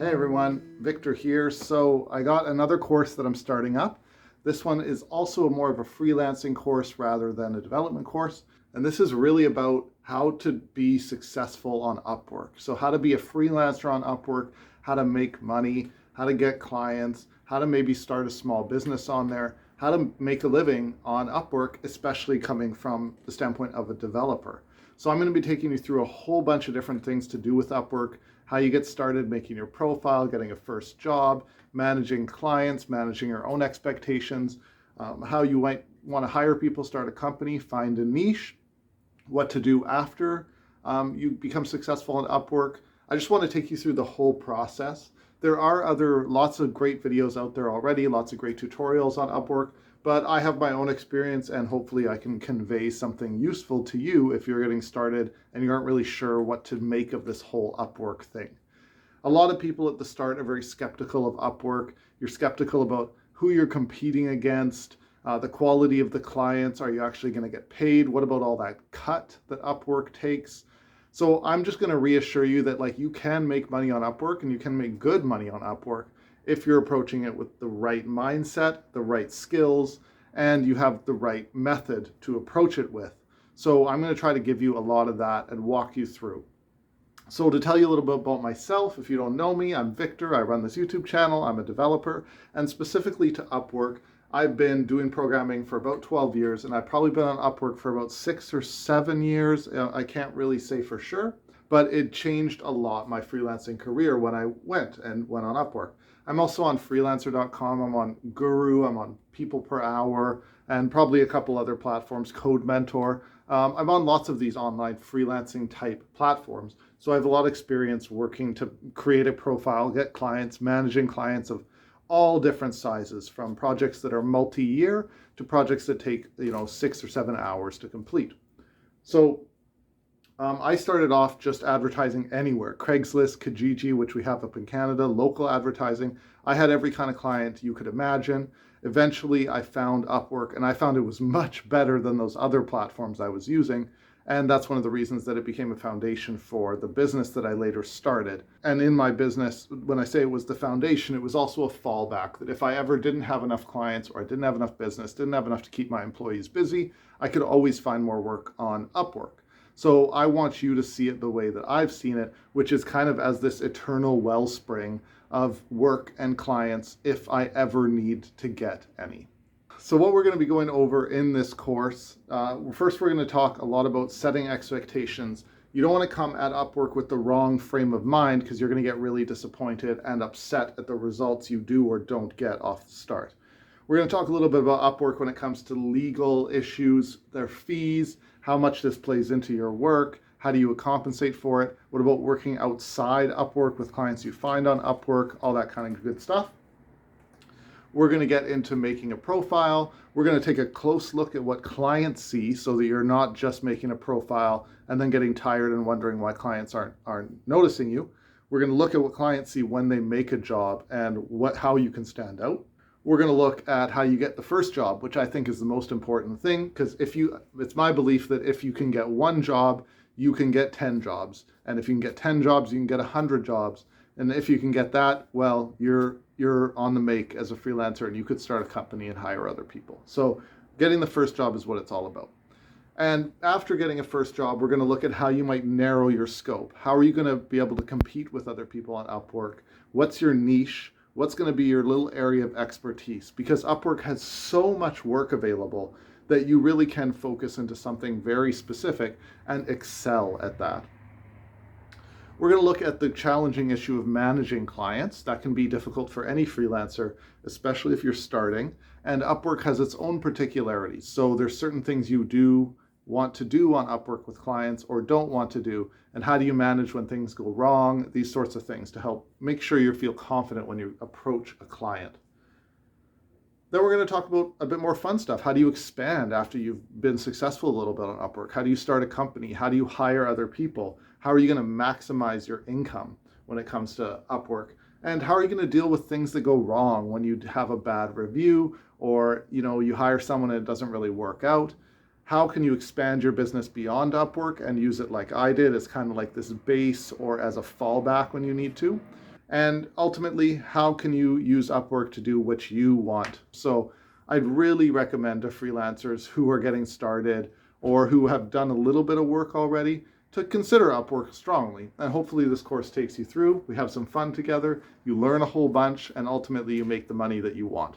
Hey everyone, Victor here. So I got another course that I'm starting up. This one is also more of a freelancing course rather than a development course. And this is really about how to be successful on Upwork. So how to be a freelancer on Upwork, how to make money, how to get clients, how to maybe start a small business on there, how to make a living on Upwork, especially coming from the standpoint of a developer. So I'm going to be taking you through a whole bunch of different things to do with Upwork, how you get started making your profile, getting a first job, managing clients, managing your own expectations, how you might want to hire people, start a company, find a niche, what to do after you become successful on Upwork. I just want to take you through the whole process. There are lots of great videos out there already, lots of great tutorials on Upwork, but I have my own experience and hopefully I can convey something useful to you if you're getting started and you aren't really sure what to make of this whole Upwork thing. A lot of people at the start are very skeptical of Upwork. You're skeptical about who you're competing against, the quality of the clients. Are you actually going to get paid? What about all that cut that Upwork takes? So I'm just going to reassure you that you can make money on Upwork and you can make good money on Upwork if you're approaching it with the right mindset, the right skills, and you have the right method to approach it with. So I'm going to try to give you a lot of that and walk you through. So to tell you a little bit about myself, if you don't know me, I'm Victor. I run this YouTube channel. I'm a developer, and specifically to Upwork, I've been doing programming for about 12 years, and I've probably been on Upwork for about 6 or 7 years. I can't really say for sure, but it changed a lot my freelancing career when I went on Upwork. I'm also on freelancer.com, I'm on Guru, I'm on People Per Hour, and probably a couple other platforms, Code Mentor. I'm on lots of these online freelancing type platforms. So I have a lot of experience working to create a profile, get clients, managing clients of all different sizes, from projects that are multi-year to projects that take 6 or 7 hours to complete. So I started off just advertising anywhere, Craigslist, Kijiji, which we have up in Canada, local advertising. I had every kind of client you could imagine. Eventually I found Upwork, and I found it was much better than those other platforms I was using. And that's one of the reasons that it became a foundation for the business that I later started. And in my business, when I say it was the foundation, it was also a fallback, that if I ever didn't have enough clients or I didn't have enough business, didn't have enough to keep my employees busy, I could always find more work on Upwork. So I want you to see it the way that I've seen it, which is kind of as this eternal wellspring of work and clients if I ever need to get any. So what we're going to be going over in this course, first we're going to talk a lot about setting expectations. You don't want to come at Upwork with the wrong frame of mind, because you're going to get really disappointed and upset at the results you do or don't get off the start. We're going to talk a little bit about Upwork when it comes to legal issues, their fees, how much this plays into your work, how do you compensate for it, what about working outside Upwork with clients you find on Upwork, all that kind of good stuff. We're going to get into making a profile. We're going to take a close look at what clients see, so that you're not just making a profile and then getting tired and wondering why clients aren't noticing you. We're going to look at what clients see when they make a job and how you can stand out. We're going to look at how you get the first job, which I think is the most important thing, because it's my belief that if you can get one job, you can get 10 jobs. And if you can get 10 jobs, you can get 100 jobs. And if you can get that, well, you're on the make as a freelancer, and you could start a company and hire other people. So getting the first job is what it's all about. And after getting a first job, we're going to look at how you might narrow your scope. How are you going to be able to compete with other people on Upwork? What's your niche? What's going to be your little area of expertise? Because Upwork has so much work available that you really can focus into something very specific and excel at that. We're going to look at the challenging issue of managing clients. That can be difficult for any freelancer, especially if you're starting. And Upwork has its own particularities. So there's certain things you do want to do on Upwork with clients or don't want to do. And how do you manage when things go wrong? These sorts of things to help make sure you feel confident when you approach a client. Then we're going to talk about a bit more fun stuff. How do you expand after you've been successful a little bit on Upwork? How do you start a company? How do you hire other people? How are you going to maximize your income when it comes to Upwork? And how are you going to deal with things that go wrong when you have a bad review, or you hire someone and it doesn't really work out? How can you expand your business beyond Upwork and use it like I did as kind of like this base or as a fallback when you need to? and ultimately, how can you use Upwork to do what you want? So I'd really recommend to freelancers who are getting started or who have done a little bit of work already to consider Upwork strongly. And hopefully this course takes you through. We have some fun together, you learn a whole bunch, and ultimately you make the money that you want.